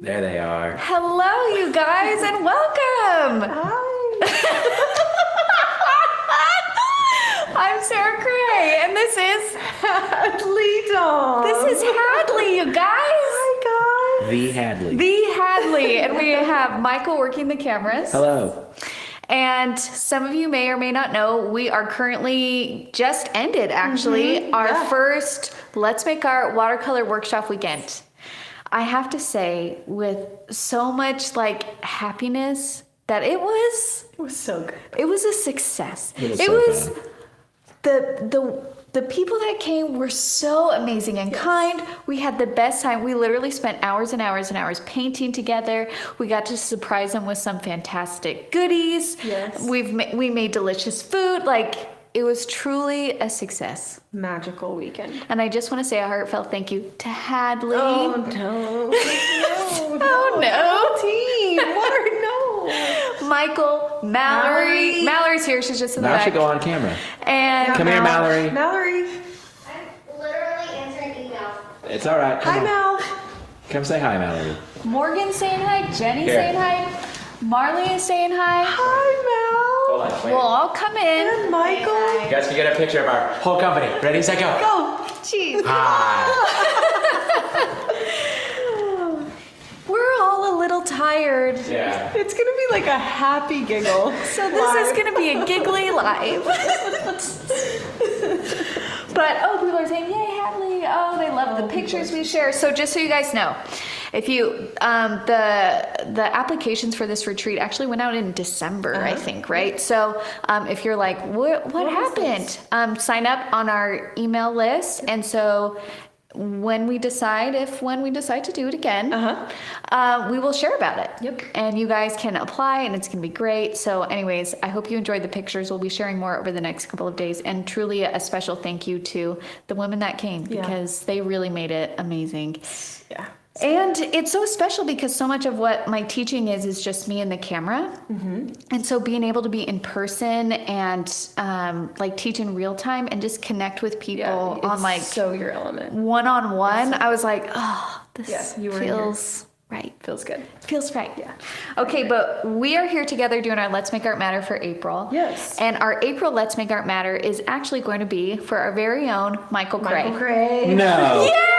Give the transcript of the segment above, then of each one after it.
There they are. Hello, you guys, and welcome. Hi. I'm Sarah Cray, and this is Hadley Dawn. This is Hadley, you guys. Hi, guys. The Hadley. The Hadley, and we have Michael working the cameras. Hello. And some of you may or may not know, we are currently just ended actually our first Let's Make Art watercolor workshop weekend. I have to say, with so much happiness, that it was so good. It was a success. It was so fun. The people that came were so amazing and kind. We had the best time. We literally spent hours and hours and hours painting together. We got to surprise them with some fantastic goodies. Yes. We made delicious food. It was truly a success. Magical weekend. And I just want to say a heartfelt thank you to Hadley. Oh, no. Oh, no. Team. No. Michael, Mallory. Mallory's here. She's just in the Now back. she go on camera. And Come here, Mallory. Mallory. I'm literally answering emails. It's all right. Come Hi, on. Mal. Come say hi, Mallory. Morgan's saying hi. Jenny's Here. saying hi. Marley is saying hi. Hi, Hold on. We'll all come in. Mal. And Michael. You guys can get a picture of our whole company. Ready, set, go. Oh, jeez. Hi. We're all a little tired. Yeah. It's going to be like a happy giggle. So this is going to be a giggly live. But, people are saying, yay, Hadley. Oh, they love the pictures we share. So just so you guys know, if you, the applications for this retreat actually went out in December, I think, right? So if you're like, what happened? Sign up on our email list. And so when we decide to do it again, we will share about it. Yep. And you guys can apply, and it's going to be great. So anyways, I hope you enjoyed the pictures. We'll be sharing more over the next couple of days. And truly a special thank you to the women that came, because they really made it amazing. Yeah. And it's so special because so much of what my teaching is just me and the camera. And so being able to be in person and teach in real time and just connect with people on so your element. one-on-one, I was like, oh, this you were feels right. Feels good. Feels right. Yeah. Okay, but we are here together doing our Let's Make Art Matter for April. Yes. And our April Let's Make Art Matter is actually going to be for our very own Michael Cray. Michael Cray. No. Yes!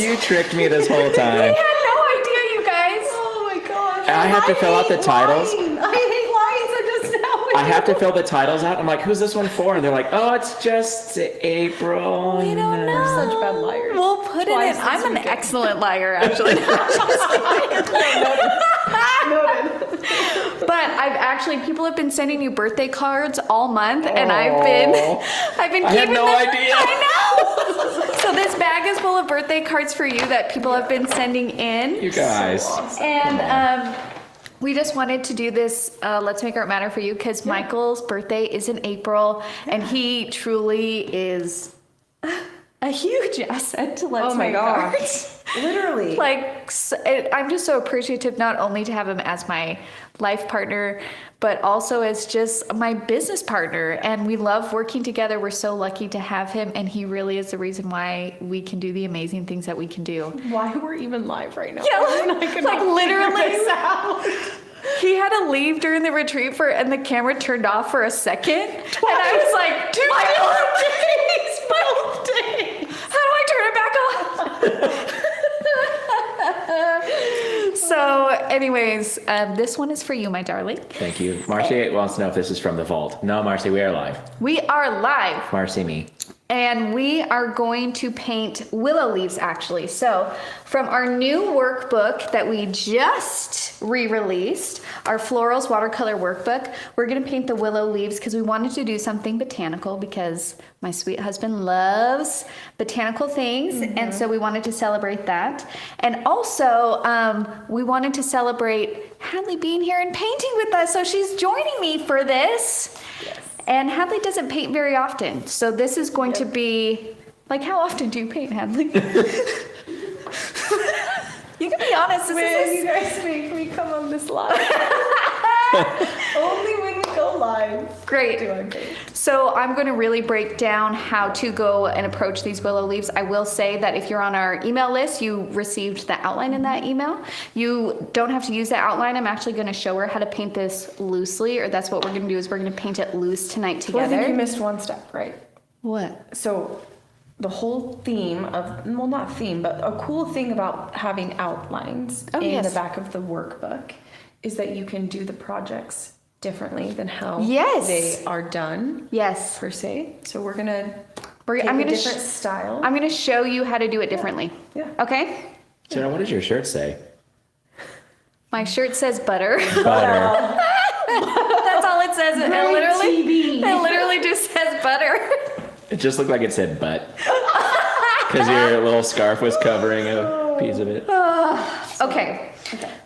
You tricked me this whole We time. had no idea, you guys. Oh my gosh. I have to fill out the titles. I hate lines. I just know. I have to fill the titles out. I'm like, who's this one for? And they're like, oh, it's just April. We don't know. We're such bad liars. We'll put Twice it in. this I'm an weekend. excellent liar, actually. Noted. But people have been sending you birthday cards all month, and I've been keeping I had no them. idea. I know. So this bag is full of birthday cards for you that people have been sending in. You guys. And we just wanted to do this Let's Make Art Matter for you because Michael's birthday is in April, and he truly is a huge asset to Let's Make Art. Literally. I'm just so appreciative not only to have him as my life partner, but also as just my business partner. And we love working together. We're so lucky to have him. And he really is the reason why we can do the amazing things that we can do. Why we're even live right now. Yeah, I cannot literally. figure this out. He had to leave during the retreat and the camera turned off for a second. And I was like, dude, my birthday. How do I turn it back on? So anyways, this one is for you, my darling. Thank you. Marcy wants to know if this is from the vault. No, Marcy, we are live. We are live. Marcy, me. And we are going to paint willow leaves, actually. So from our new workbook that we just re-released, our Florals watercolor workbook, we're going to paint the willow leaves because we wanted to do something botanical because my sweet husband loves botanical things. And so we wanted to celebrate that. And also, we wanted to celebrate Hadley being here and painting with us. So she's joining me for this. Yes. And Hadley doesn't paint very often. So this is going to be, how often do you paint, Hadley? You can be honest. You guys make me come on this live. Only when we go live. Great. Doing great. So I'm going to really break down how to go and approach these willow leaves. I will say that if you're on our email list, you received the outline in that email. You don't have to use that outline. I'm actually going to show her how to paint this loosely, or that's what we're going to do is we're going to paint it loose tonight Well, I together. think you missed one step, right? What? So the whole theme of, well, not theme, but a cool thing about having outlines Oh, in yes. the back of the workbook is that you can do the projects differently than how Yes. they are done, Yes. per se. So we're gonna We're- take I'm a gonna different style. I'm going to show you how to do it differently. Yeah. Okay? Sarah, what does your shirt say? My shirt says butter. Butter. That's all it says. It Great literally, TV. it literally just says butter. It just looked like it said butt. Because your little scarf was covering a piece of it. Okay.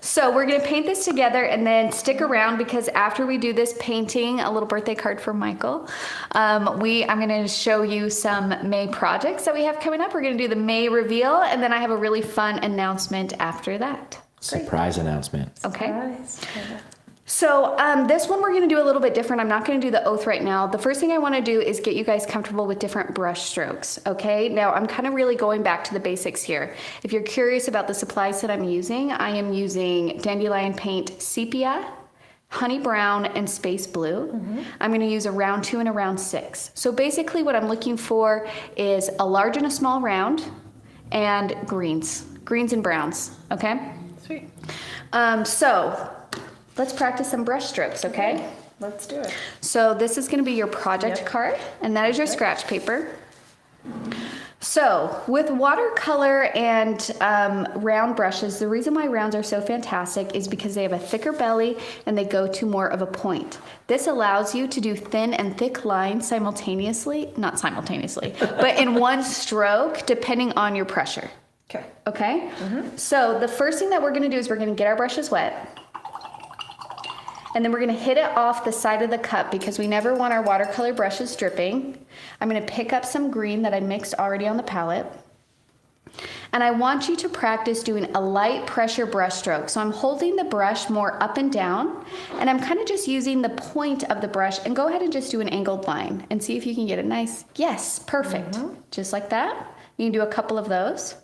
So we're going to paint this together and then stick around because after we do this painting, a little birthday card for Michael, I'm going to show you some May projects that we have coming up. We're going to do the May reveal and then I have a really fun announcement after that. Surprise announcement. Okay. Nice. So this one we're going to do a little bit different. I'm not going to do the oath right now. The first thing I want to do is get you guys comfortable with different brush strokes, okay? Now I'm kind of really going back to the basics here. If you're curious about the supplies that I'm using, I am using Dandelion Paint Sepia, Honey Brown, and Space Blue. I'm going to use a round 2 and a round 6. So basically what I'm looking for is a large and a small round and greens and browns, okay? Sweet. So let's practice some brush strokes, okay? Let's do it. So this is going to be your project Yep. card, and that is your scratch paper. So with watercolor and round brushes, the reason why rounds are so fantastic is because they have a thicker belly and they go to more of a point. This allows you to do thin and thick lines simultaneously, not simultaneously, but in one stroke, depending on your pressure. Okay. Okay? So the first thing that we're going to do is we're going to get our brushes wet. And then we're going to hit it off the side of the cup because we never want our watercolor brushes dripping. I'm going to pick up some green that I mixed already on the palette. And I want you to practice doing a light pressure brush stroke. So I'm holding the brush more up and down, and I'm kind of just using the point of the brush, and go ahead and just do an angled line and see if you can get it nice. Yes, perfect. Just like that. You can do a couple of those.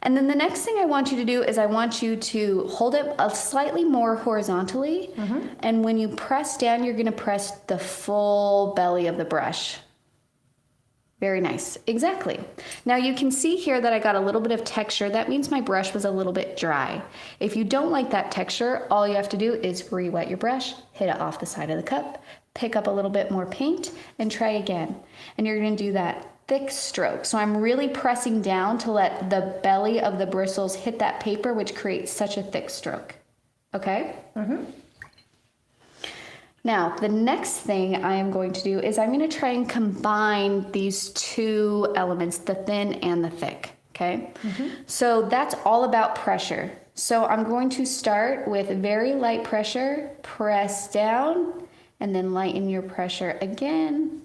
And then the next thing I want you to do is I want you to hold it slightly more horizontally. And when you press down, you're going to press the full belly of the brush. Very nice. Exactly. Now you can see here that I got a little bit of texture. That means my brush was a little bit dry. If you don't like that texture, all you have to do is re-wet your brush, hit it off the side of the cup, pick up a little bit more paint, and try again. And you're going to do that thick stroke. So I'm really pressing down to let the belly of the bristles hit that paper, which creates such a thick stroke. Okay? Now, the next thing I am going to do is I'm going to try and combine these two elements, the thin and the thick. Okay? So that's all about pressure. So I'm going to start with very light pressure, press down, and then lighten your pressure again.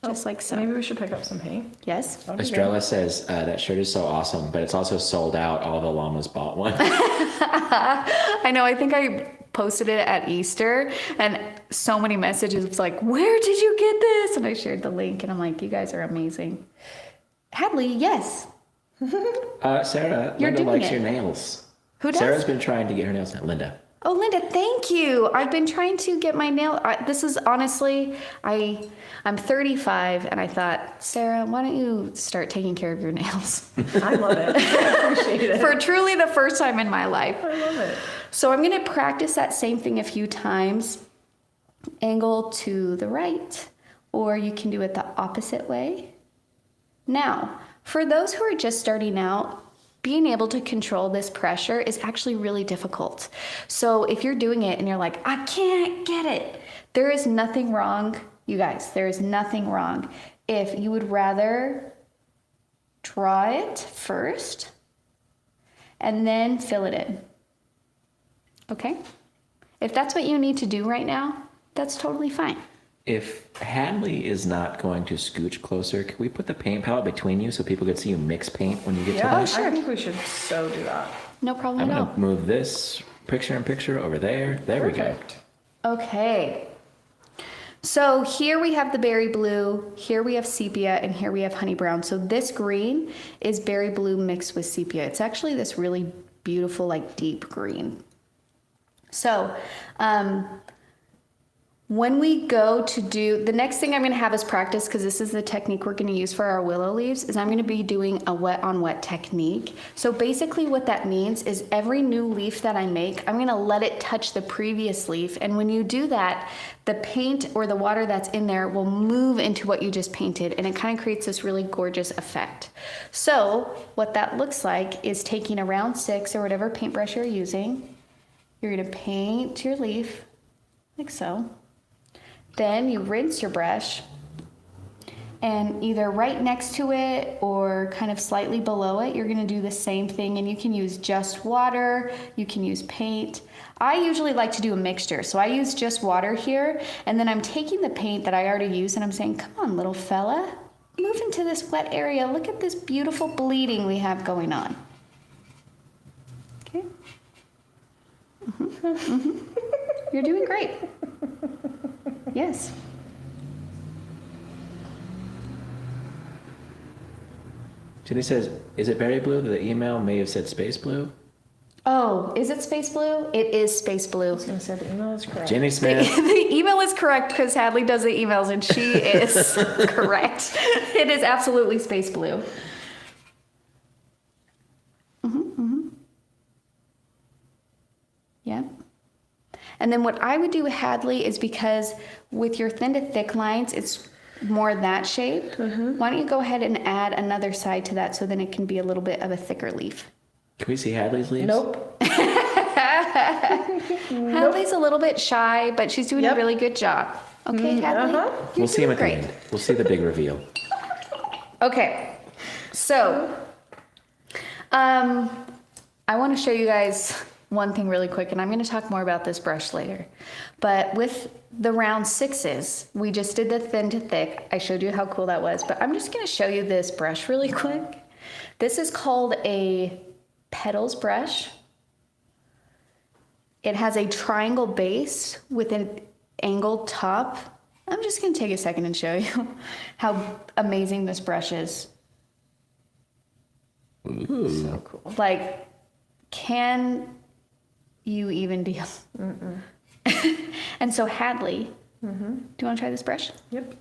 Just like so. Maybe we should pick up some paint. Yes? Estrella says that shirt is so awesome, but it's also sold out. All the llamas bought one. I know, I think I posted it at Easter and so many messages was like, where did you get this? And I shared the link and I'm like, you guys are amazing. Hadley, yes. Sarah, You're Linda doing likes it. your nails. Who does? Sarah's been trying to get her nails done. Linda. Oh, Linda, thank you. I've been trying to get my nail. This is honestly, I'm 35 and I thought, Sarah, why don't you start taking care of your nails? I love it. I appreciate it. For truly the first time in my life. I love it. So I'm going to practice that same thing a few times. Angle to the right, or you can do it the opposite way. Now, for those who are just starting out, being able to control this pressure is actually really difficult. So if you're doing it and you're like, I can't get it, there is nothing wrong, you guys, there is nothing wrong. If you would rather draw it first and then fill it in. Okay? If that's what you need to do right now, that's totally fine. If Hadley is not going to scooch closer, can we put the paint palette between you so people can see you mix paint when you get to Yeah, that? sure. I think we should so do that. No problem I'm at going all. to move this picture in picture over there. There we go. Perfect. Okay. So here we have the berry blue, here we have sepia, and here we have honey brown. So this green is berry blue mixed with sepia. It's actually this really beautiful, like deep green. So when we go to do, the next thing I'm going to have us practice, because this is the technique we're going to use for our willow leaves, is I'm going to be doing a wet on wet technique. So basically what that means is every new leaf that I make, I'm going to let it touch the previous leaf. And when you do that, the paint or the water that's in there will move into what you just painted, and it kind of creates this really gorgeous effect. So what that looks like is taking a round 6 or whatever paintbrush you're using. You're going to paint your leaf like so. Then you rinse your brush, and either right next to it or kind of slightly below it, you're going to do the same thing, and you can use just water, you can use paint. I usually like to do a mixture, so I use just water here, and then I'm taking the paint that I already used and I'm saying, come on, little fella, move into this wet area. Look at this beautiful bleeding we have going on. Okay. You're doing great. Yes. Jenny says, is it berry blue? The email may have said space blue. Oh, is it space blue? It is space blue. I was going to say the email is correct. Jenny Smith. The email is correct because Hadley does the emails and she is correct. It is absolutely space blue. Yeah. And then what I would do with Hadley is, because with your thin to thick lines, it's more that shape. Why don't you go ahead and add another side to that so then it can be a little bit of a thicker leaf. Can we see Hadley's leaves? Nope. Hadley's a little bit shy, but she's doing a really good job. Okay, Hadley? We'll see him at the great. end. We'll see the big reveal. Okay, so I want to show you guys one thing really quick, and I'm going to talk more about this brush later. But with the round 6s, we just did the thin to thick. I showed you how cool that was, but I'm just going to show you this brush really quick. This is called a Petals brush. It has a triangle base with an angled top. I'm just going to take a second and show you how amazing this brush is. Ooh. So cool. Like, can you even deal? And so Hadley, do you want to try this brush? Yep.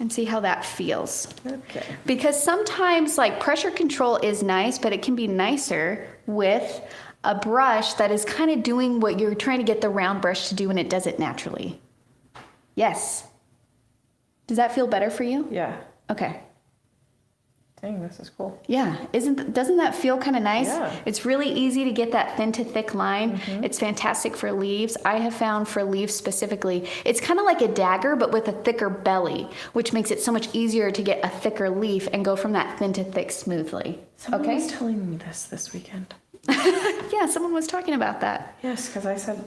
And see how that feels. Okay. Because sometimes like pressure control is nice, but it can be nicer with a brush that is kind of doing what you're trying to get the round brush to do, and it does it naturally. Yes. Does that feel better for you? Yeah. Okay. Dang, this is cool. Yeah, doesn't that feel kind of nice? Yeah. It's really easy to get that thin to thick line. It's fantastic for leaves. I have found for leaves specifically, it's kind of like a dagger, but with a thicker belly, which makes it so much easier to get a thicker leaf and go from that thin to thick smoothly. Someone Okay? was telling me this weekend. Yeah, someone was talking about that. Yes, because I said,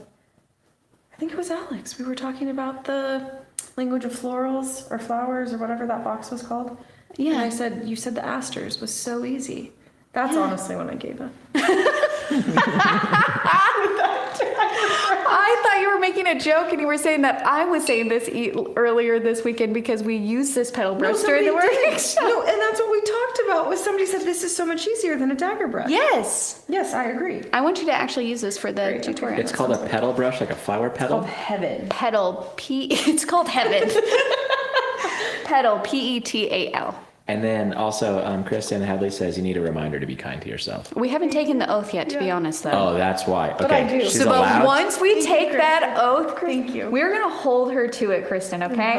I think it was Alex. We were talking about the language of florals or flowers or whatever that box was called. Yeah. And I said, you said the asters was so easy. That's honestly when I gave up. I thought you were making a joke and you were saying that I was saying this earlier this weekend because we used this petal brush during the workshop. No, and that's what we talked about. Was somebody said this is so much easier than a dagger brush. Yes. Yes, I agree. I want you to actually use this for the Great, okay. tutorial. It's called a petal brush, like a flower petal. Called heaven. Petal, it's called heaven. Petal, P-E-T-A-L. And then also, Kristen Hadley says you need a reminder to be kind to yourself. We haven't taken the oath yet, to be honest, though. Oh, that's why. Okay. But I do. She's So, but allowed. once we Thank you, take that Kristen. oath, Kristen, Thank you. we're going to hold her to it, Kristen, okay?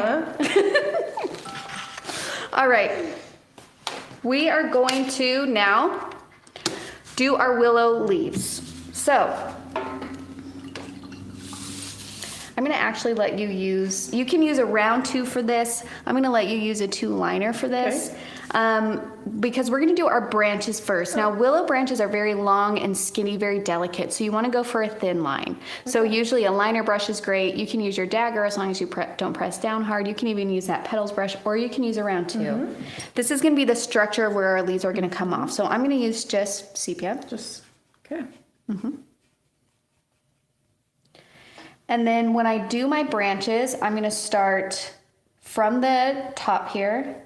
All right. We are going to now do our willow leaves. So, I'm going to actually let you you can use a round 2 for this. I'm going to let you use a 2 liner for this. Because we're going to do our branches first. Now, willow branches are very long and skinny, very delicate, so you want to go for a thin line. So usually a liner brush is great. You can use your dagger as long as you don't press down hard. You can even use that petals brush, or you can use a round 2. This is going to be the structure of where our leaves are going to come off. So I'm going to use just sepia. Just, okay. And then when I do my branches, I'm going to start from the top here.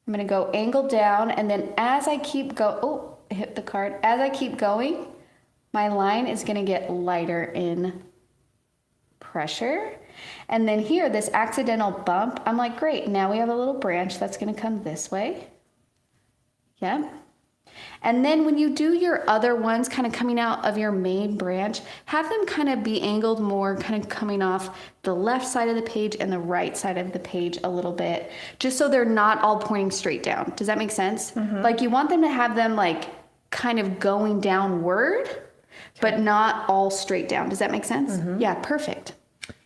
I'm going to go angle down, and then as I keep hit the card. As I keep going, my line is going to get lighter in pressure. And then here, this accidental bump, I'm like, great, now we have a little branch that's going to come this way. Yep. And then when you do your other ones kind of coming out of your main branch, have them kind of be angled more, kind of coming off the left side of the page and the right side of the page a little bit, just so they're not all pointing straight down. Does that make sense? Mm-hmm. Like you want them to have them like kind of going downward, but not all straight down. Does that make sense? Mm-hmm. Yeah, perfect.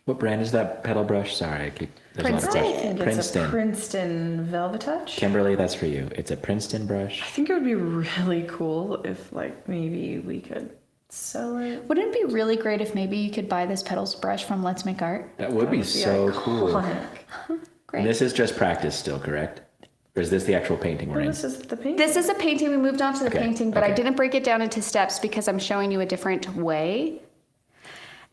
What brand is that Petal brush? Sorry, there's a lot of Princeton. brush. I think it's a Princeton Velvet Touch. Kimberly, that's for you. It's a Princeton brush. I think it would be really cool if like maybe we could sell it. Wouldn't it be really great if maybe you could buy this Petals brush from Let's Make Art? That would be so cool. Great. And this is just practice still, correct? Or is this the actual painting we're in? This is the painting. This is a painting. We moved on to the Okay, painting, but I okay. didn't break it down into steps because I'm showing you a different way.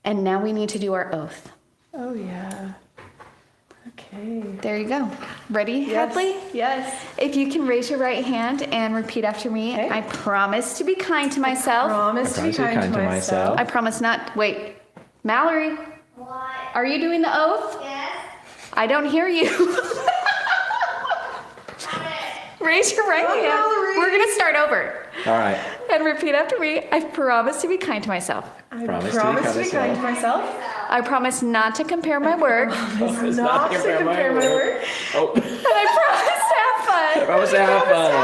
And now we need to do our oath. Oh yeah. Okay. There you go. Ready, Hadley? Yes. If you can raise your right hand and repeat after me. Okay. I promise to be kind to myself. Promise to be kind to myself. I promise not. Wait. Mallory, What? are you doing the oath? Yes? I don't hear you. Raise your right hand. Mallory. We're going to start over. All right. And repeat after me. I promise to be kind to myself. I Promise promise to be to be kind kind to myself. I promise not to compare my work. Promise Not to compare my work. Oh, And I promise to have fun. promise to have fun.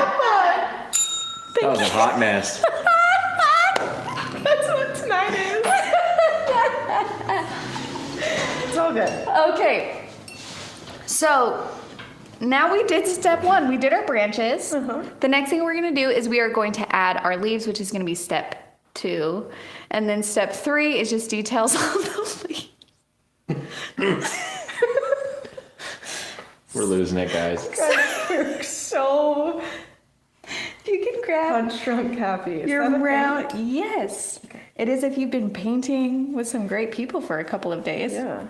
That was a hot mess. That's what tonight is. It's all good. Okay. So now we did step 1. We did our branches. The next thing we're going to do is we are going to add our leaves, which is going to be step 2. And then step 3 is just details on the leaves. We're losing it, guys. You're so You can grab punch drunk happy. Is your that a round. thing? Yes. It is if you've been painting with some great people for a couple of days. Yeah.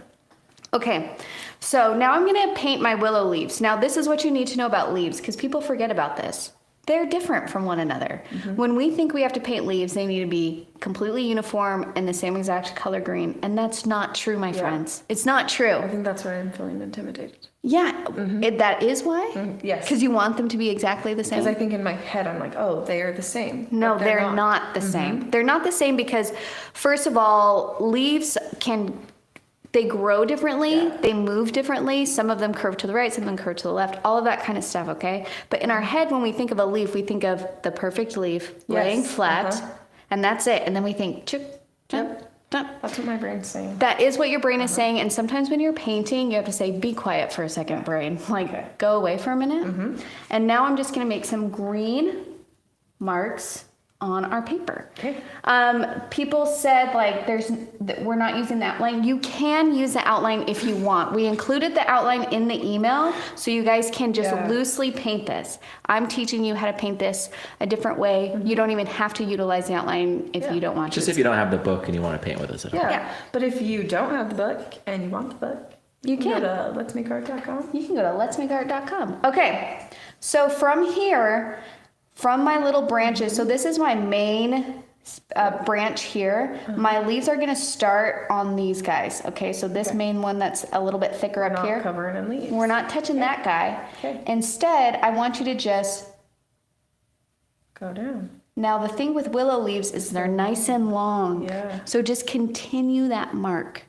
Okay, so now I'm going to paint my willow leaves. Now this is what you need to know about leaves because people forget about this. They're different from one another. When we think we have to paint leaves, they need to be completely uniform and the same exact color green. And that's not true, my friends. It's not I true. think that's why I'm feeling intimidated. Yeah, that is why? Yes. Because you want them to be exactly the same? Because I think in my head I'm like, oh, they are the same. No, But they're not the same. They're not the same because, first of all, leaves they grow differently, they move differently. Some of them curve to the right, some of them curve to the left, all of that kind of stuff, okay? But in our head, when we think of a leaf, we think of the perfect leaf laying flat, and that's it. And then we think, chip, chip, chip. That's what my brain's saying. That is what your brain is saying. And sometimes when you're painting, you have to say, be quiet for a second, brain. Like, go away for a minute. And now I'm just going to make some green marks on our paper. Okay. People said like we're not using the outline. You can use the outline if you want. We included the outline in the email so you guys can just loosely paint this. I'm teaching you how to paint this a different way. You don't even have to utilize the outline if you don't want Just to. if you don't have the book and you want to paint with us at all. Yeah. But if you don't have the book and you want the book, You can. go to letsmakeart.com. You can go to letsmakeart.com. Okay, so from here, from my little branches, so this is my main branch here. My leaves are gonna start on these guys. Okay, so this main one that's a little bit thicker up Not here. covering in leaves. We're not touching that guy. Okay. Instead, I want you to just, Go down. now the thing with willow leaves is they're nice and long. Yeah. So just continue that mark.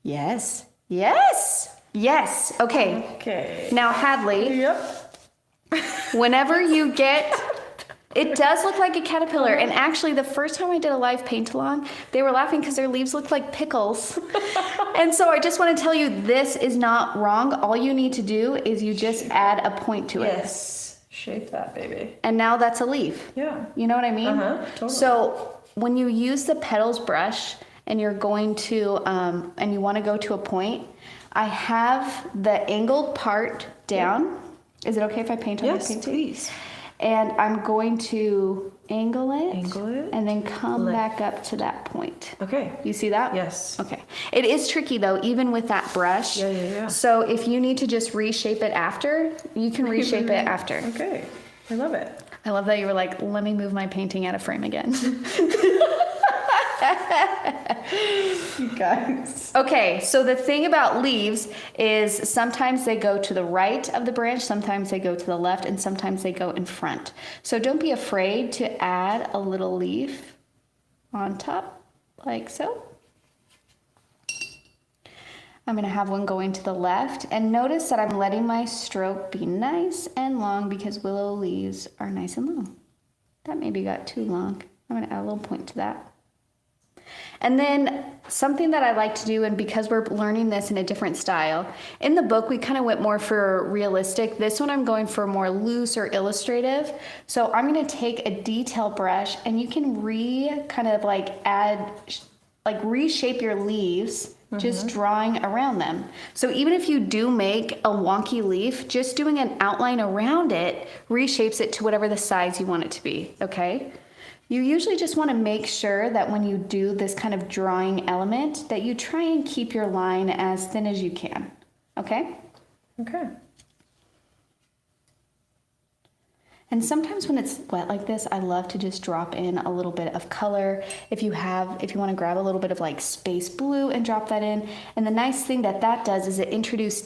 Yes, yes, yes. Okay, Okay. now Hadley. Yep. Whenever you get, it does look like a caterpillar. And actually, the first time I did a live paint along, they were laughing because their leaves look like pickles. And so I just want to tell you, this is not wrong. All you need to do is you just add a point to it. Yes. Shape that, baby. And now that's a leaf. Yeah. You know what I mean? Totally. So when you use the petals brush and you're going to, and you want to go to a point, I have the angled part down. Is it okay if I paint on the Yes, painting? please. And I'm going to angle it. Angle it. And then come Lift. back up to that point. Okay. You see that? Yes. Okay. It is tricky though, even with that brush. Yeah. So if you need to just reshape it after, you can reshape it after. Okay. I love it. I love that you were like, let me move my painting out of frame again. You guys. Okay, so the thing about leaves is sometimes they go to the right of the branch, sometimes they go to the left, and sometimes they go in front. So don't be afraid to add a little leaf on top, like so. I'm gonna have one going to the left, and notice that I'm letting my stroke be nice and long because willow leaves are nice and long. That maybe got too long. I'm gonna add a little point to that. And then something that I like to do, and because we're learning this in a different style, in the book we kind of went more for realistic. This one I'm going for more loose or illustrative. So I'm going to take a detail brush, and you can reshape your leaves, just drawing around them. So even if you do make a wonky leaf, just doing an outline around it reshapes it to whatever the size you want it to be, okay? You usually just want to make sure that when you do this kind of drawing element that you try and keep your line as thin as you can, okay? Okay. And sometimes when it's wet like this, I love to just drop in a little bit of color. If you want to grab a little bit of like space blue and drop that in. And the nice thing that does is it introduces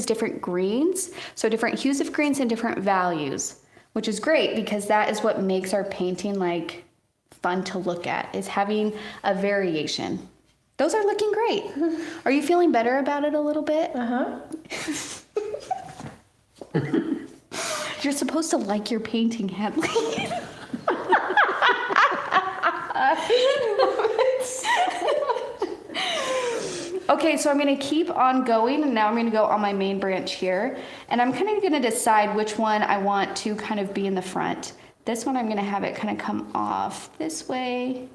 different greens, so different hues of greens and different values, which is great because that is what makes our painting like fun to look at, is having a variation. Those are looking great. Are you feeling better about it a little bit? Uh-huh. You're supposed to like your painting, Hadley. Okay, so I'm going to keep on going, and now I'm going to go on my main branch here, and I'm kind of going to decide which one I want to kind of be in the front. This one I'm going to have it kind of come off this way,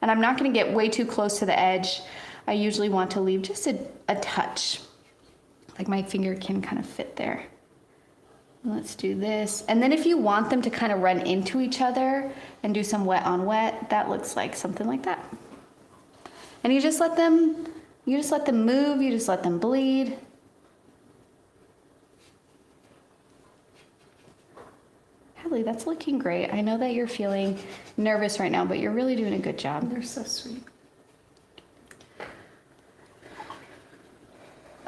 and I'm not going to get way too close to the edge. I usually want to leave just a touch, like my finger can kind of fit there. Let's do this, and then if you want them to kind of run into each other and do some wet on wet, that looks like something like that. And you just let them move, you just let them bleed. Hadley, that's looking great. I know that you're feeling nervous right now, but you're really doing a good job. They're so sweet.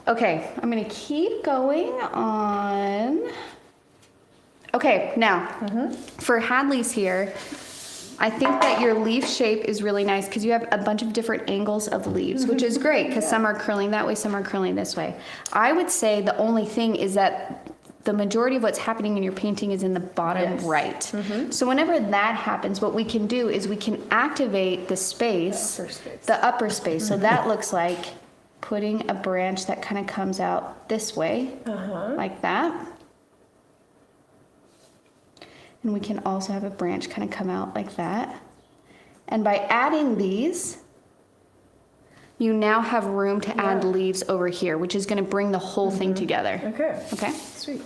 Okay, I'm gonna keep going on. Okay, now, for Hadley's here, I think that your leaf shape is really nice because you have a bunch of different angles of leaves, which is great because some are curling that way, some are curling this way. I would say the only thing is that the majority of what's happening in your painting is in the bottom right. So whenever that happens, what we can do is we can activate the space, the upper space. So that looks like putting a branch that kind of comes out this way, like that. And we can also have a branch kind of come out like that. And by adding these, you now have room to add leaves over here, which is going to bring the whole thing together. Okay? Sweet.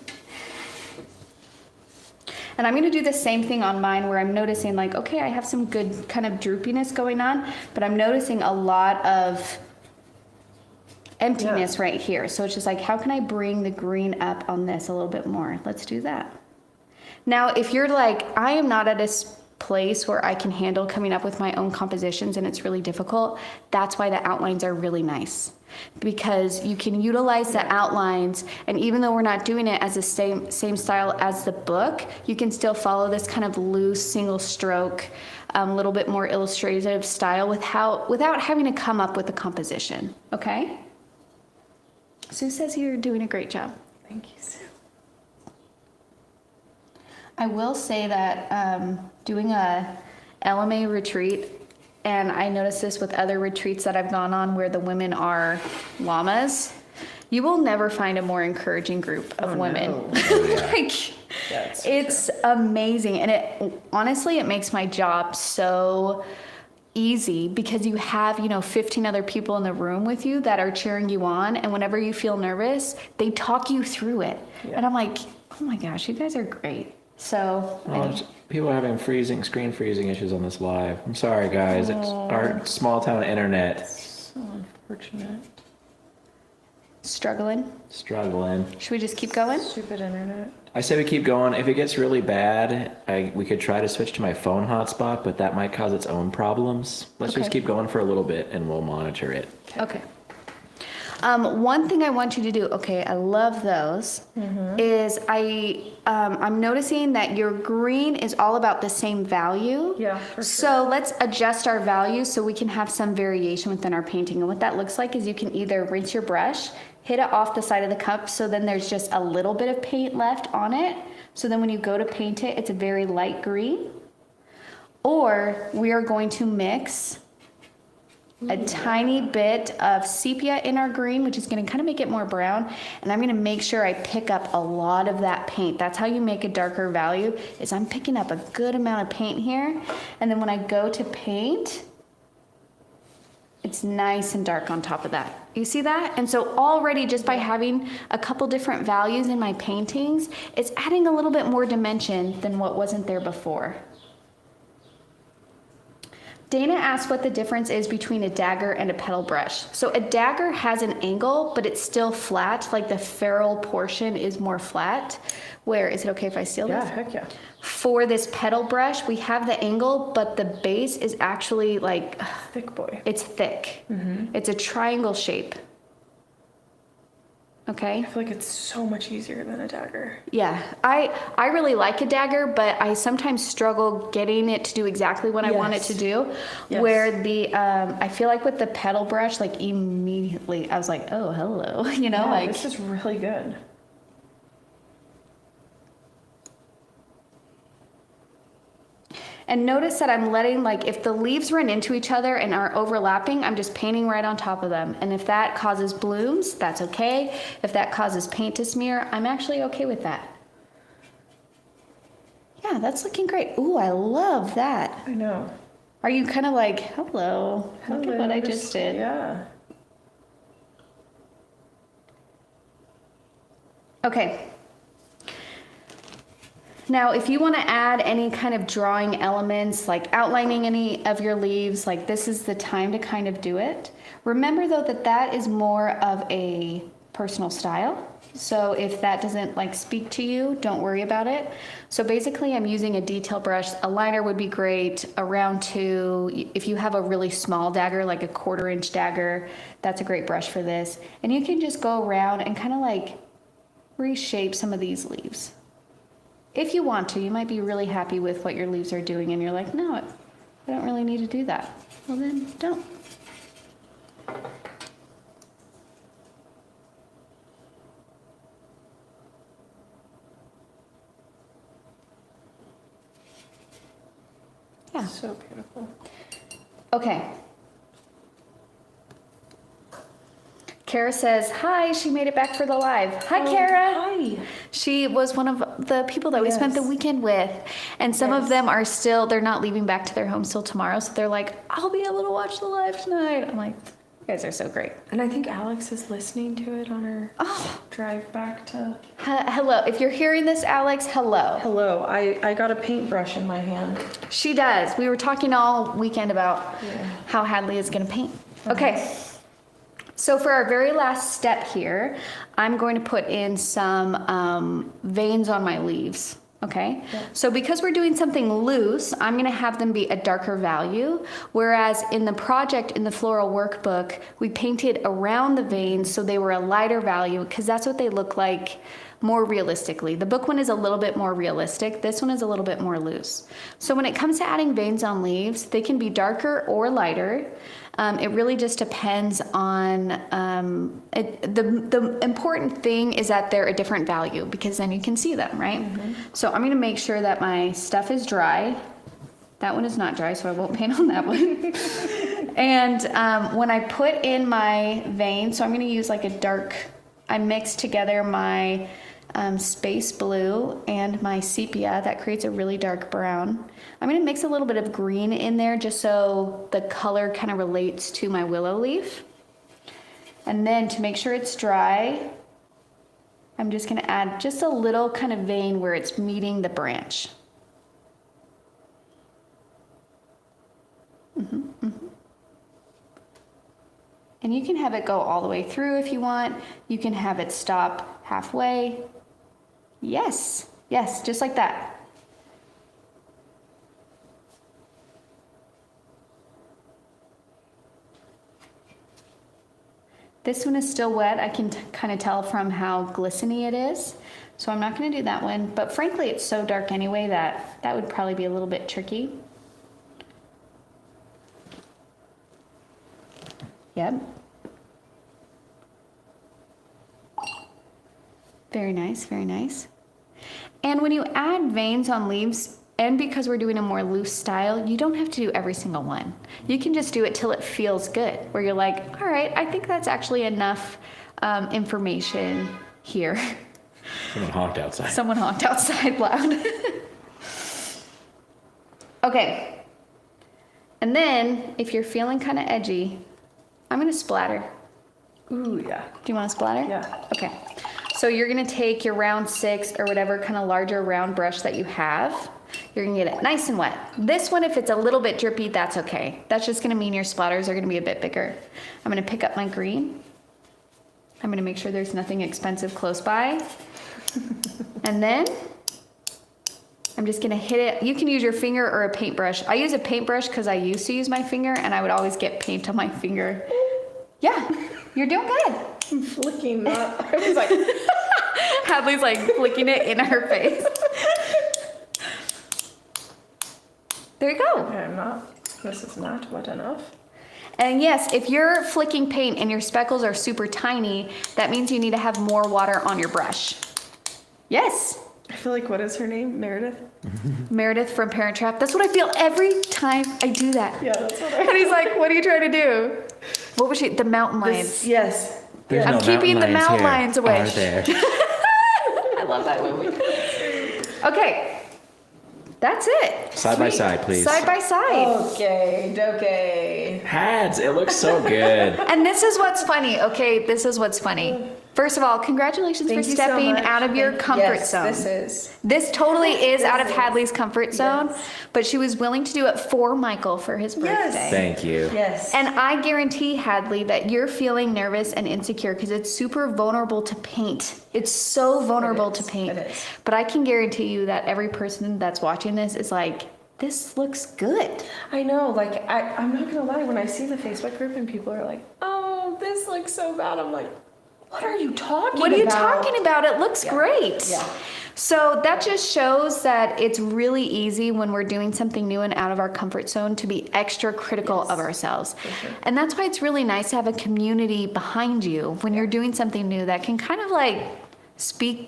And I'm going to do the same thing on mine where I'm noticing like, okay, I have some good kind of droopiness going on, but I'm noticing a lot of emptiness right here. So it's just like, how can I bring the green up on this a little bit more? Let's do that. Now, if you're like, I am not at a place where I can handle coming up with my own compositions and it's really difficult, that's why the outlines are really nice. Because you can utilize the outlines, and even though we're not doing it as the same style as the book, you can still follow this kind of loose, single stroke, little bit more illustrative style without having to come up with a composition, okay? Sue says you're doing a great job. Thank you, Sue. I will say that doing a LMA retreat, and I noticed this with other retreats that I've gone on where the women are llamas, you will never find a more encouraging group of women. Like, it's amazing. And honestly, it makes my job so easy because you have, 15 other people in the room with you that are cheering you on. And whenever you feel nervous, they talk you through it. And I'm like, oh my gosh, you guys are great. So, People are having screen freezing issues on this live. I'm sorry, guys. It's our small town internet. So unfortunate. struggling. Should we just keep going? Stupid internet. I say we keep going. If it gets really bad, we could try to switch to my phone hotspot, but that might cause its own problems. Let's just Okay. keep going for a little bit and we'll monitor it. Okay. One thing I want you to do, okay, I love those, is I'm noticing that your green is all about the same value. Yeah, for sure. So let's adjust our value so we can have some variation within our painting. And what that looks like is you can either rinse your brush, hit it off the side of the cup, so then there's just a little bit of paint left on it. So then when you go to paint it, it's a very light green. Or we are going to mix a tiny bit of sepia in our green, which is going to kind of make it more brown. And I'm going to make sure I pick up a lot of that paint. That's how you make a darker value, is I'm picking up a good amount of paint here. And then when I go to paint, it's nice and dark on top of that. You see that? And so already just by having a couple different values in my paintings, it's adding a little bit more dimension than what wasn't there before. Dana asked what the difference is between a dagger and a petal brush. So a dagger has an angle, but it's still flat, like the ferrule portion is more flat. Where, is it okay if I steal this? Yeah, heck yeah. For this petal brush, we have the angle, but the base is actually like, Thick boy. it's thick. It's a triangle shape. Okay? I feel like it's so much easier than a dagger. Yeah, I really like a dagger, but I sometimes struggle getting it to do exactly what I want it to do. Yes. Where the, I feel like with the petal brush, like immediately I was like, oh, hello, you know, Yeah, like. this is really good. And notice that I'm letting, like, if the leaves run into each other and are overlapping, I'm just painting right on top of them. And if that causes blooms, that's okay. If that causes paint to smear, I'm actually okay with that. Yeah, that's looking great. Ooh, I love that. I know. Are you kind of like, hello, look at what I just did? Yeah. Okay. Now, if you want to add any kind of drawing elements, like outlining any of your leaves, like this is the time to kind of do it. Remember though that that is more of a personal style. So if that doesn't like speak to you, don't worry about it. So basically I'm using a detail brush. A liner would be great, a round 2. If you have a really small dagger, like a 1/4 inch dagger, that's a great brush for this. And you can just go around and kind of like reshape some of these leaves. If you want to, you might be really happy with what your leaves are doing and you're like, no, I don't really need to do that. Well then, don't. Yeah. So beautiful. Okay. Kara says, hi, she made it back for the live. Hi, Kara. Hi. She was one of the people that we spent the weekend with. And some of them are still, they're not leaving back to their homes till tomorrow. So they're like, I'll be able to watch the live tonight. I'm like, you guys are so great. And I think Alex is listening to it on her drive back to... Hello. If you're hearing this, Alex, hello. Hello. I got a paintbrush in my hand. She does. We were talking all weekend about how Hadley is going to paint. Okay. So for our very last step here, I'm going to put in some veins on my leaves. Okay. Yeah. So because we're doing something loose, I'm going to have them be a darker value. Whereas in the project, in the floral workbook, we painted around the veins so they were a lighter value because that's what they look like more realistically. The book one is a little bit more realistic. This one is a little bit more loose. So when it comes to adding veins on leaves, they can be darker or lighter. It really just depends on, the important thing is that they're a different value because then you can see them, right? So I'm gonna make sure that my stuff is dry. That one is not dry, so I won't paint on that one. And when I put in my vein, so I'm gonna use like a dark, I mixed together my space blue and my sepia. That creates a really dark brown. I'm going to mix a little bit of green in there just so the color kind of relates to my willow leaf. And then to make sure it's dry, I'm just gonna add just a little kind of vein where it's meeting the branch. And you can have it go all the way through if you want. You can have it stop halfway. Yes, yes, just like that. This one is still wet. I can kind of tell from how glistening it is. So I'm not gonna do that one, but frankly, it's so dark anyway that that would probably be a little bit tricky. Yep. Very nice, very nice. And when you add veins on leaves, and because we're doing a more loose style, you don't have to do every single one. You can just do it till it feels good, where you're like, all right, I think that's actually enough information here. Someone honked outside. Someone honked outside loud. Okay. And then, if you're feeling kind of edgy, I'm gonna splatter. Ooh, yeah. Do you want to splatter? Yeah. Okay. So you're gonna take your round 6 or whatever kind of larger round brush that you have. You're gonna get it nice and wet. This one, if it's a little bit drippy, that's okay. That's just gonna mean your splatters are gonna be a bit bigger. I'm gonna pick up my green. I'm gonna make sure there's nothing expensive close by. And then I'm just gonna hit it. You can use your finger or a paintbrush. I use a paintbrush because I used to use my finger and I would always get paint on my finger. Yeah, you're doing good. I'm flicking that. I was like, Hadley's like flicking it in her face. There you go. okay, this is not wet enough. And yes, if you're flicking paint and your speckles are super tiny, that means you need to have more water on your brush. Yes. I feel like, what is her name? Meredith? Meredith from Parent Trap. That's what I feel every time I do that. Yeah, that's what I And he's like, what are you trying to do? What was she? The mountain lions. Yes. There's I'm no keeping the mountain here, lions away. are there? I love that movie. Okay. That's it. Side by Sweet. side, please. Side by side. Okay. Hads, it looks so good. And this is what's funny, okay? This is what's funny. First of all, congratulations Thank for you so stepping much. out of your comfort Yes, zone. this is. This totally is out of is. Hadley's comfort zone, Yes. but she was willing to do it for Michael for his Yes. birthday. Thank you. Yes. And I guarantee, Hadley, that you're feeling nervous and insecure because it's super vulnerable to paint. It's so vulnerable to paint. It is. But I can guarantee you that every person that's watching this is like, this looks good. I know, like, I'm not gonna lie, when I see the Facebook group and people are like, oh, this looks so bad, I'm like, what are you talking about? What are you talking about? It looks Yeah. great. Yeah. So that just shows that it's really easy when we're doing something new and out of our comfort zone to be extra critical of ourselves. sure. And that's why it's really nice to have a community behind you when you're doing something new that can kind of like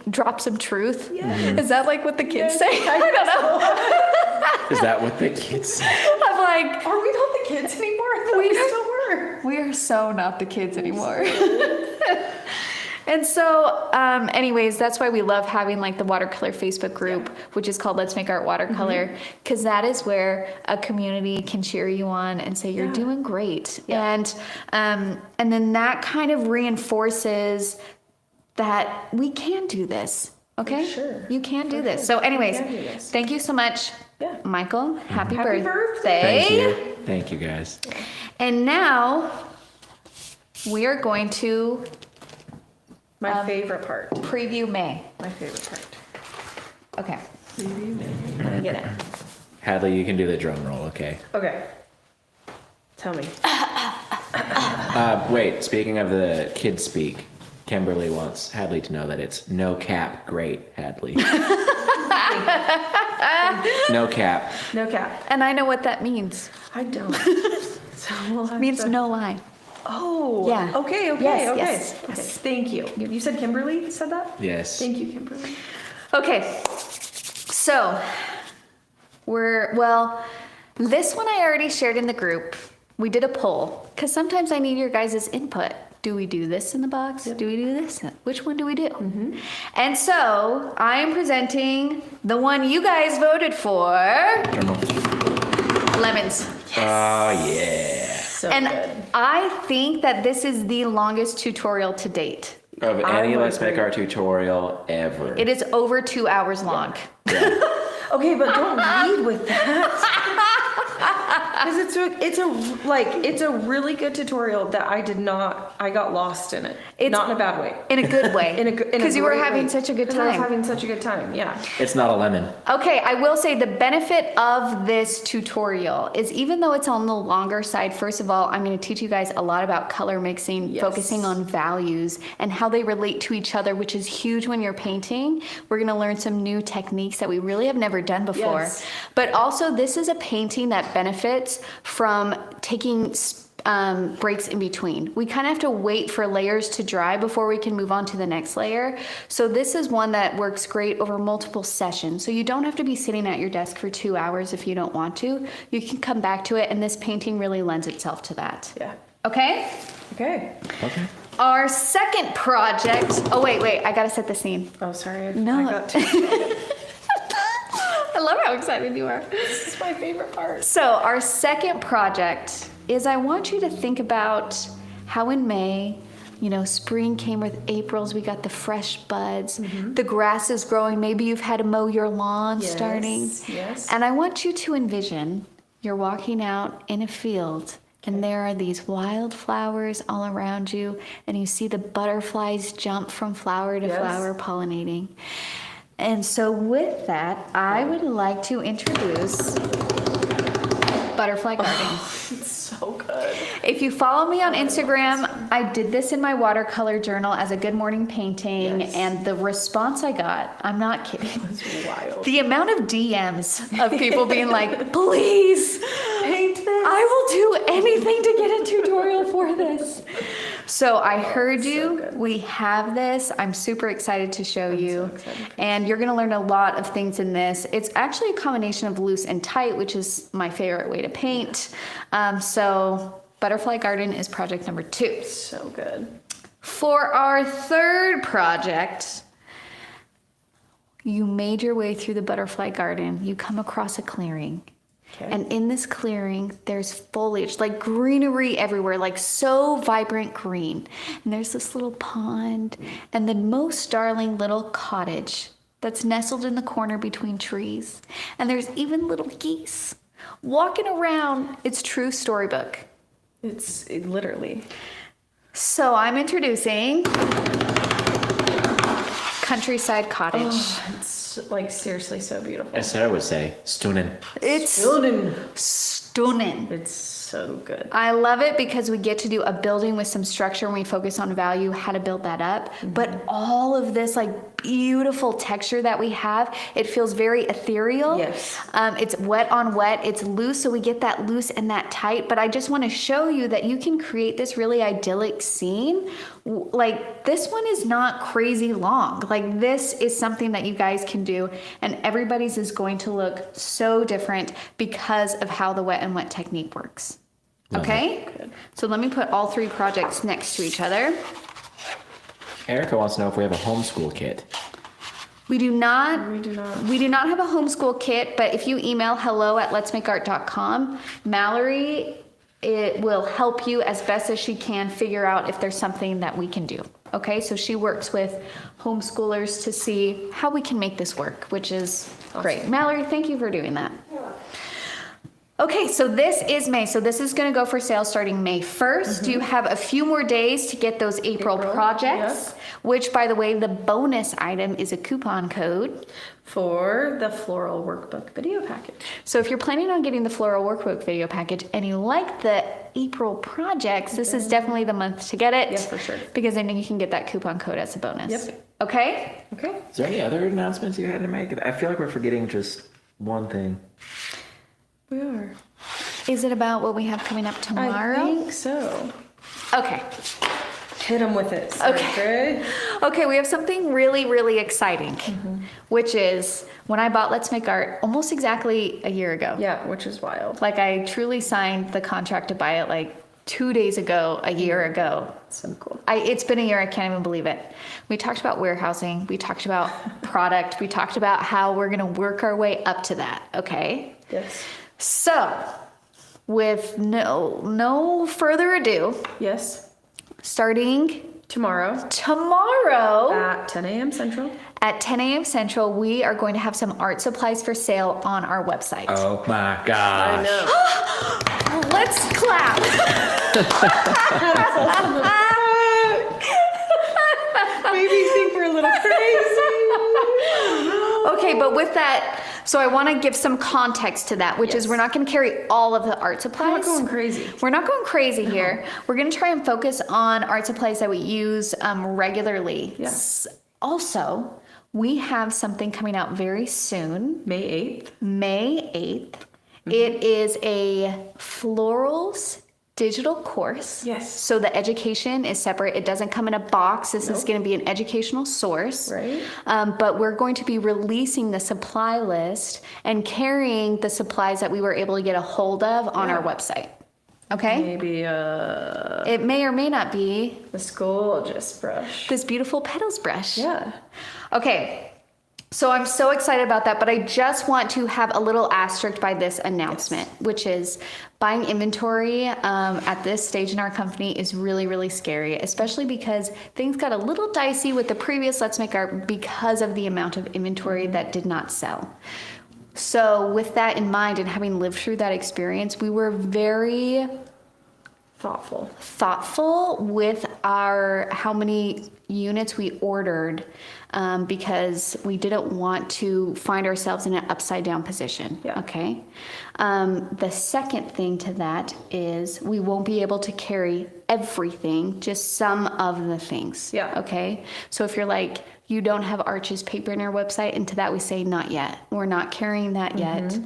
drop some truth. Yes. Is that like what the kids Yes, say? I don't know. Is that what the kids say? I'm like, Are we not the kids anymore? I thought we still were. we are so not the kids anymore. And so, anyways, that's why we love having like the watercolor Facebook group, which is called Let's Make Art Watercolor, because that is where a community can cheer you on and say you're Yeah. doing great. Yeah. And then that kind of reinforces that we can do this. Okay, sure. you can do For this. sure. So, We anyways, can do this. thank you so much, Yeah. Michael. Happy Happy birthday. Thank you. Thank you, guys. And now we are going to My favorite part. preview May. My favorite part. Okay. Let me get it. Hadley, you can do the drum roll, okay? Okay. Tell me. Wait, speaking of the kids speak, Kimberly wants Hadley to know that it's no cap, great, Hadley. No cap. No cap. And I know what that means. I don't. So we'll have Means to- no line. Oh. Yeah. Okay. Okay. Yes, okay. yes, Okay. yes. Thank you. You said Kimberly said that? Yes. Thank you, Kimberly. Okay. So this one I already shared in the group. We did a poll because sometimes I need your guys' input. Do we do this in the box? Do we do this? Which one do we do? And so I'm presenting the one you guys voted for, Drum roll. lemons. Oh, yeah. So And good. I think that this is the longest tutorial to date. Of I any would Let's Make agree. Art tutorial ever. It is over 2 hours long. Okay, but don't lead with that. Because it's a really good tutorial that I got lost in it. Not in a bad way. In a good way. Because you were great having way. such a good 'Cause I was time. having such a good time, yeah. It's not a lemon. Okay, I will say the benefit of this tutorial is even though it's on the longer side, first of all, I'm going to teach you guys a lot about color mixing, Yes. focusing on values and how they relate to each other, which is huge when you're painting. We're going to learn some new techniques that we really have never done before. Yes. But also, this is a painting that benefits from taking breaks in between. We kind of have to wait for layers to dry before we can move on to the next layer. So this is one that works great over multiple sessions. So you don't have to be sitting at your desk for 2 hours if you don't want to. You can come back to it, and this painting really lends itself to that. Yeah. Okay? Okay. Okay. Our second project. Oh, wait. I got to set the scene. Oh, sorry. No. I got too I love how excited you are. This is my favorite part. So our second project is I want you to think about how in May, spring came with April's, we got the fresh buds, the grass is growing, maybe you've had to mow your lawn starting. Yes. And I want you to envision you're walking out in a field and there are these wildflowers all around you and you see the butterflies jump from flower to flower pollinating. And so with that, I would like to introduce Butterfly Garden. It's so good. If you follow me on Instagram, I did this in my watercolor journal as a good morning painting, and the response I got, I'm not kidding. It's wild. The amount of DMs of people being like, please, Paint this. I will do anything to get a tutorial for this. So I heard you. good. We have this. I'm super excited to show you. so excited. And you're going to learn a lot of things in this. It's actually a combination of loose and tight, which is my favorite way to paint. So Butterfly Garden is project number 2. So good. For our third project, you made your way through the butterfly garden. You come across a clearing. Okay. And in this clearing, there's foliage, like greenery everywhere, like so vibrant green. And there's this little pond and the most darling little cottage that's nestled in the corner between trees. And there's even little geese walking around. It's true storybook. Literally. So I'm introducing Countryside Cottage. Oh, it's like seriously so beautiful. As Sarah would say, stunning. It's Stunning. stunning. It's so good. I love it because we get to do a building with some structure and we focus on value, how to build that up. But all of this like beautiful texture that we have, it feels very ethereal. Yes. It's wet on wet, it's loose, so we get that loose and that tight. But I just want to show you that you can create this really idyllic scene. Like this one is not crazy long. Like this is something that you guys can do, and everybody's is going to look so different because of how the wet and wet technique works. Okay? Good. So let me put all 3 projects next to each other. Erica wants to know if we have a homeschool kit. We do not. We do not. We do not have a homeschool kit, but if you email hello@letsmakeart.com, Mallory, it will help you as best as she can figure out if there's something that we can do. Okay, so she works with homeschoolers to see how we can make this work, which is great. Mallory, thank you for doing that. Okay, so this is May. So this is going to go for sale starting May 1st. You have a few more days to get those April projects, which, by the way, the bonus item is a coupon code. For the floral workbook video package. So if you're planning on getting the floral workbook video package and you like the April projects, this is definitely the month to get it. Yeah, for sure. Because then you can get that coupon code as a bonus. Yep. Okay? Okay. Is there any other announcements you had to make? I feel like we're forgetting just one thing. We are. Is it about what we have coming up tomorrow? I think so. Okay. Hit them with it. Okay. Okay, we have something really, really exciting, which is when I bought Let's Make Art almost exactly a year ago. Yeah, which is wild. Like I truly signed the contract to buy it like 2 days ago, a year ago. So cool. It's been a year, I can't even believe it. We talked about warehousing, we talked about product, we talked about how we're gonna work our way up to that, okay? Yes. So, with no further ado, Yes. starting Tomorrow Tomorrow at 10 a.m. Central. at 10 a.m. Central, we are going to have some art supplies for sale on our website. Oh my gosh. Let's clap. Maybe you think we're a little crazy. Okay, but with that, so I want to give some context to that, which is we're not going to carry all of the art supplies. We're not going crazy. We're not going crazy here. We're going to try and focus on art supplies that we use regularly. Yes. Also, we have something coming out very soon, May 8th. May 8th. It is a florals digital course. Yes. So the education is separate. It doesn't come in a box. This is going to be an educational source. Right. But we're going to be releasing the supply list and carrying the supplies that we were able to get a hold of on our website. Okay? Maybe It may or may not be a gorgeous brush. this beautiful Petals brush. Yeah. Okay. So I'm so excited about that, but I just want to have a little asterisk by this announcement, which is buying inventory at this stage in our company is really, really scary, especially because things got a little dicey with the previous Let's Make Art because of the amount of inventory that did not sell. So with that in mind and having lived through that experience, we were very thoughtful with our how many units we ordered because we didn't want to find ourselves in an upside down position. Yeah. Okay. The second thing to that is we won't be able to carry everything, just some of the things. Yeah. Okay. So if you're like, you don't have Arches paper in our website, and to that we say not yet. We're not carrying that yet.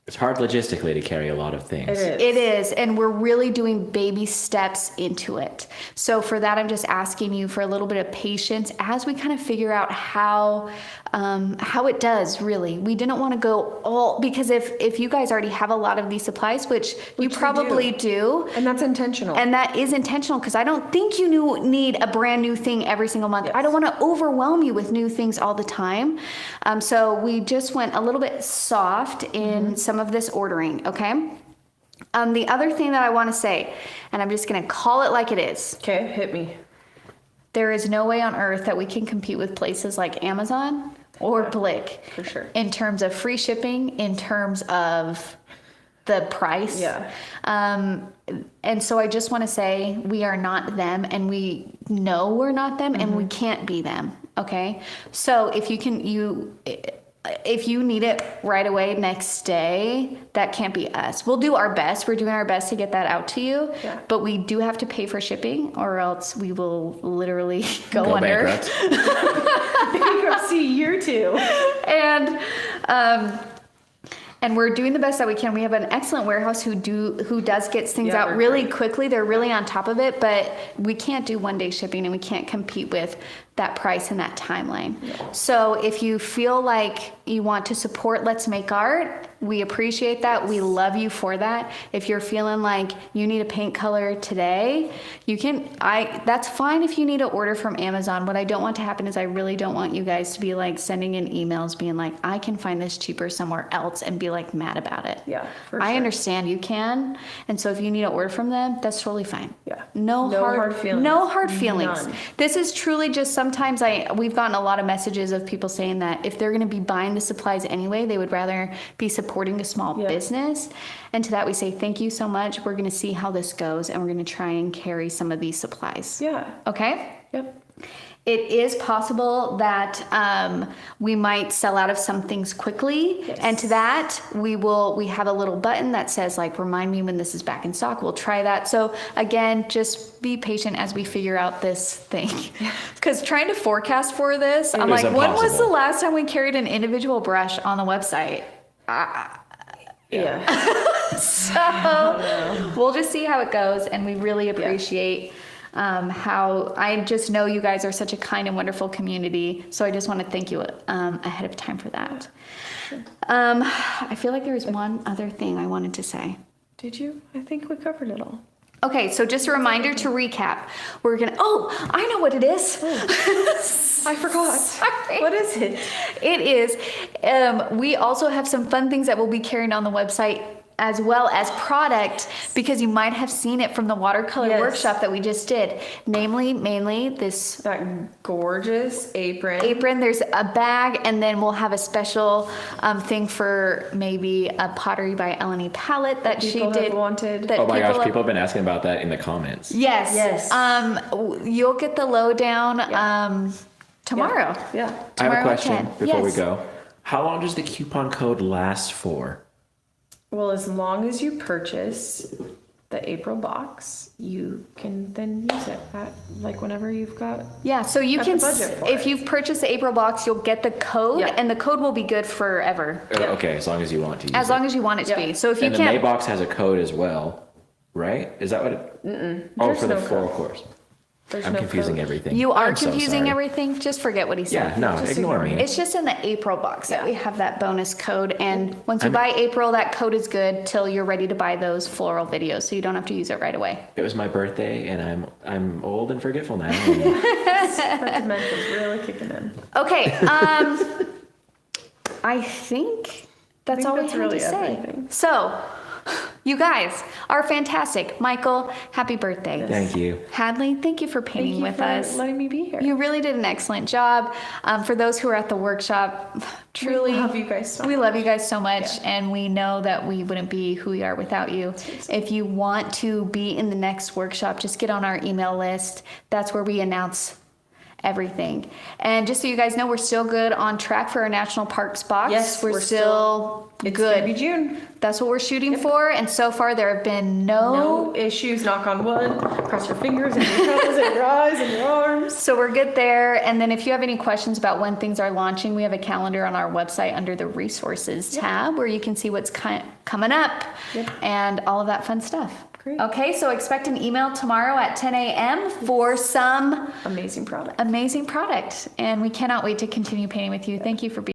It's hard logistically to carry a lot of things. It is, and we're really doing baby steps into it. So for that, I'm just asking you for a little bit of patience as we kind of figure out how it does really. We didn't want to go all, because if you guys already have a lot of these supplies, which you probably do, And that's intentional. and that is intentional, because I don't think you need a brand new thing every single month. I don't want to overwhelm you with new things all the time. So we just went a little bit soft in some of this ordering, okay? The other thing that I want to say, and I'm just going to call it like it is. Okay, hit me. There is no way on earth that we can compete with places like Amazon or Blick. For sure. In terms of free shipping, in terms of the price. Yeah. And so I just want to say we are not them, and we know we're not them, and we can't be them. Okay. So if you need it right away next day, that can't be us. We'll do our best. We're doing our best to get that out to you. Yeah. But we do have to pay for shipping, or else we will literally go under. Bankrupt. Bankruptcy year 2. And we're doing the best that we can. We have an excellent warehouse who does get things out really quickly. They're really on top of it, but we can't do one-day shipping, and we can't compete with that price and that timeline. Yeah. So if you feel like you want to support Let's Make Art, we appreciate that. Yes. We love you for that. If you're feeling like you need a paint color today, you can. That's fine if you need to order from Amazon. What I don't want to happen is I really don't want you guys to be like sending in emails being like, I can find this cheaper somewhere else, and be like mad about it. Yeah, for I sure. understand you can. And so if you need to order from them, that's totally fine. Yeah. No hard feelings. No hard feelings. None. This is truly just sometimes we've gotten a lot of messages of people saying that if they're going to be buying the supplies anyway, they would rather be supporting a small business. And to that we say, thank you so much. We're going to see how this goes, and we're going to try and carry some of these supplies. Yeah. Okay? Yep. It is possible that we might sell out of some things quickly. Yes. And to that, we have a little button that says like, remind me when this is back in stock. We'll try that. So again, just be patient as we figure out this thing. Because trying to forecast for this, I'm like, when was the last time we carried an individual brush on the website? So we'll just see how it goes. And we really appreciate how I just know you guys are such a kind and wonderful community. So I just want to thank you ahead of time for that. Sure. I feel like there was one other thing I wanted to say. Did you? I think we covered it all. Okay, so just a reminder to recap. We're gonna, I know what it is. I forgot. Sorry. What is it? It is, we also have some fun things that we'll be carrying on the website as well as product, because you might have seen it from the watercolor Yes. workshop that we just did. Mainly this That gorgeous apron. there's a bag, and then we'll have a special thing for maybe a Pottery by Eleni palette that she People have did. wanted. That Oh my gosh, have- people have been asking about that in the comments. Yes. Yes. You'll get the lowdown tomorrow. Yeah. I have a Tomorrow at question 10. before we Yes. go. How long does the coupon code last for? Well, as long as you purchase the April box, you can then use it at like whenever you've got. Yeah, so you Have the can, budget for if it. you've purchased the April box, you'll get the code, Yeah. and the code will be good forever, Okay, as long as you want to use as it. long as you want it to Yeah. be. So if you And the May can't, box has a code as well, right? Is that what it? Oh, There's for the no floral code. course. There's I'm no confusing code. everything. you are I'm so confusing sorry. everything, just forget what he said. Yeah, no, Just ignore ignore me. It's just in the April box that Yeah. we have that bonus code, and once you buy April, that code is good till you're ready to buy those floral videos, so you don't have to use it right away. It was my birthday, and I'm old and forgetful now. and Sentimental's really kicking in. Okay, I think that's all we that's have really to say. everything. So, you guys are fantastic. Michael, happy birthday. Thank you. Hadley, thank you for painting Thank you with for us. letting me be here. You really did an excellent job. For those who are at the workshop, truly, We love you guys so we much. love you guys so much, and we know that we wouldn't be who we are without you. If you want to be in the next workshop, just get on our email list. That's where we announce everything. And just so you guys know, we're still good on track for our national parks box. Yes, we're still It's good. gonna be June. That's what we're shooting for, and so far there have been No issues. Knock on wood. Cross your fingers and your toes and your eyes and your arms. So we're good there. And then if you have any questions about when things are launching, we have a calendar on our website under the resources tab where you can see what's coming up and all of that fun stuff. Great. Okay, so expect an email tomorrow at 10 a.m. for some Amazing product. amazing product. And we cannot wait to continue painting with you. Thank you for being